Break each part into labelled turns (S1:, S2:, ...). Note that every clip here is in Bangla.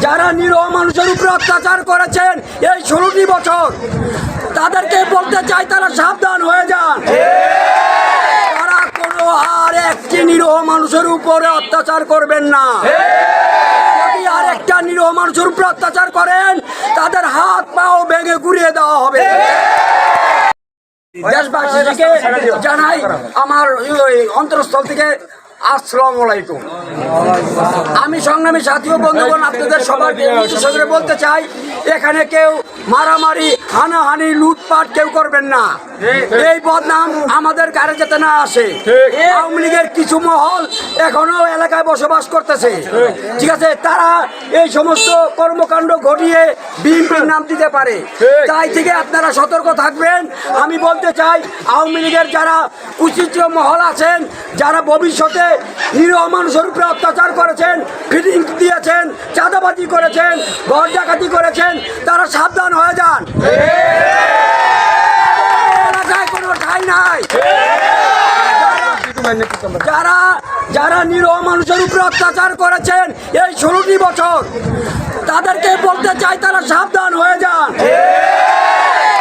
S1: যারা নিরীহ মানুষের উপরে অত্যাচার করেছেন এই 16টি বছর, তাদেরকে বলতে চাই তারা সাবধান হয়ে যান। তারা কোনো আর একটি নিরীহ মানুষের উপরে অত্যাচার করবেন না। যদি আর একটা নিরীহ মানুষের উপরে অত্যাচার করেন, তাদের হাত পাও ভেঙে গুড়িয়ে দেওয়া হবে। দেশবাসীকে জানাই আমার অন্তরস্থল থেকে আসসালামু আলাইকুম। আমি সংগ্রামী সাথী ও বন্ধুগণ, আপনাদের সবার বলতে চাই, এখানে কেউ মারামারি, হানাহানি, লুটপাট কেউ করবেন না। এই বদনাম আমাদের গাড়ি যাতে না আসে। আওয়ামী লীগের কিছু মহল এখনো এলাকায় বসবাস করতেছে, ঠিক আছে, তারা এই সমস্ত কর্মকাণ্ড ঘটিয়ে বিএনপির নাম দিতে পারে। তাই থেকে আপনারা সতর্ক থাকবেন। আমি বলতে চাই, আওয়ামী লীগের যারা কুচিত্র মহল আছেন, যারা ভবিষ্যতে নিরীহ মানুষের উপরে অত্যাচার করেছেন, ফিটিং দিয়েছেন, চাঁদাবাজি করেছেন, ঘর ডাকাতি করেছেন, তারা সাবধান হয়ে যান। এলাকায় কোনো ঠাঁই নাই। যারা নিরীহ মানুষের উপরে অত্যাচার করেছেন এই 16টি বছর, তাদেরকে বলতে চাই তারা সাবধান হয়ে যান।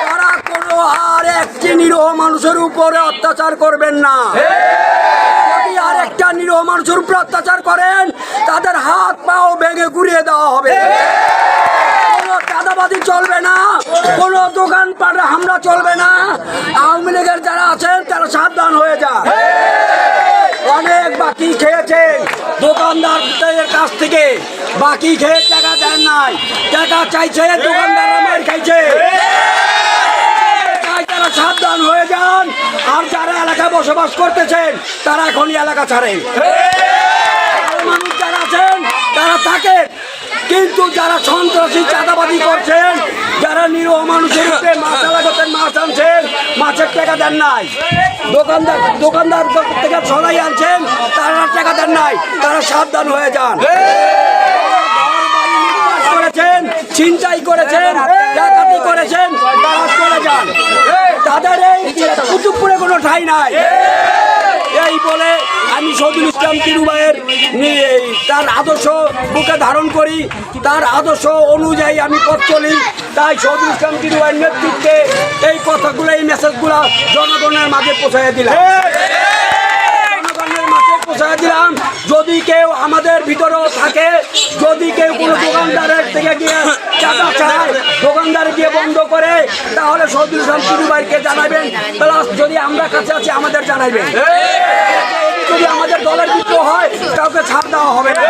S1: তারা কোনো আর একটি নিরীহ মানুষের উপরে অত্যাচার করবেন না। যদি আর একটা নিরীহ মানুষের উপরে অত্যাচার করেন, তাদের হাত পাও ভেঙে গুড়িয়ে দেওয়া হবে। কোনো চাঁদাবাজি চলবে না, কোনো দোকানপাটে হামলা চলবে না। আওয়ামী লীগের যারা আছেন তারা সাবধান হয়ে যান। অনেক বাকি খেয়েছে দোকানদারদের কাছ থেকে, বাকি খেয়ে টাকা দেন নাই, টাকা চাইছে, দোকানদাররা মার খাইছে। তারা সাবধান হয়ে যান। আর যারা এলাকায় বসবাস করতেছেন তারা এখনই এলাকা ছাড়ে। মানুষ যারা আছেন তারা থাকেন, কিন্তু যারা সন্ত্রাসী চাঁদাবাজি করছেন, যারা নিরীহ মানুষের উপরে মাছ আলাগতেন, মাছ আনছেন, মাছের টাকা দেন নাই, দোকানদার থেকে সরাই আনছেন, তারা টাকা দেন নাই, তারা সাবধান হয়ে যান। করেছেন, ছিনতাই করেছেন, ডাকাতি করেছেন, তারা চলে যান। তাদের এই কুতুবপুরে কোনো ঠাঁই নাই। এই বলে আমি শহীদুল ইসলাম তিরু ভাইয়ের তার আদর্শ বুকে ধারণ করি, তার আদর্শ অনুযায়ী আমি পথ চলি। তাই শহীদুল ইসলাম তিরু ভাইয়ের নেতৃত্বে এই কথাগুলো, এই মেসেজগুলো জনগণের মাঝে পৌঁছাইয়া দিলাম। যদি কেউ আমাদের ভিতরেও থাকে, যদি কেউ কোনো দোকানদারের থেকে গিয়ে টাকা চায়, দোকানদার গিয়ে বন্ধ করে, তাহলে শহীদুল ইসলাম তিরু ভাইকে জানাবেন। প্লাস যদি আমরা কাছে আছি আমাদের জানাবেন। যদি আমাদের দলের বিদ্রোহ হয়, কাউকে ছাড় দেওয়া হবে না।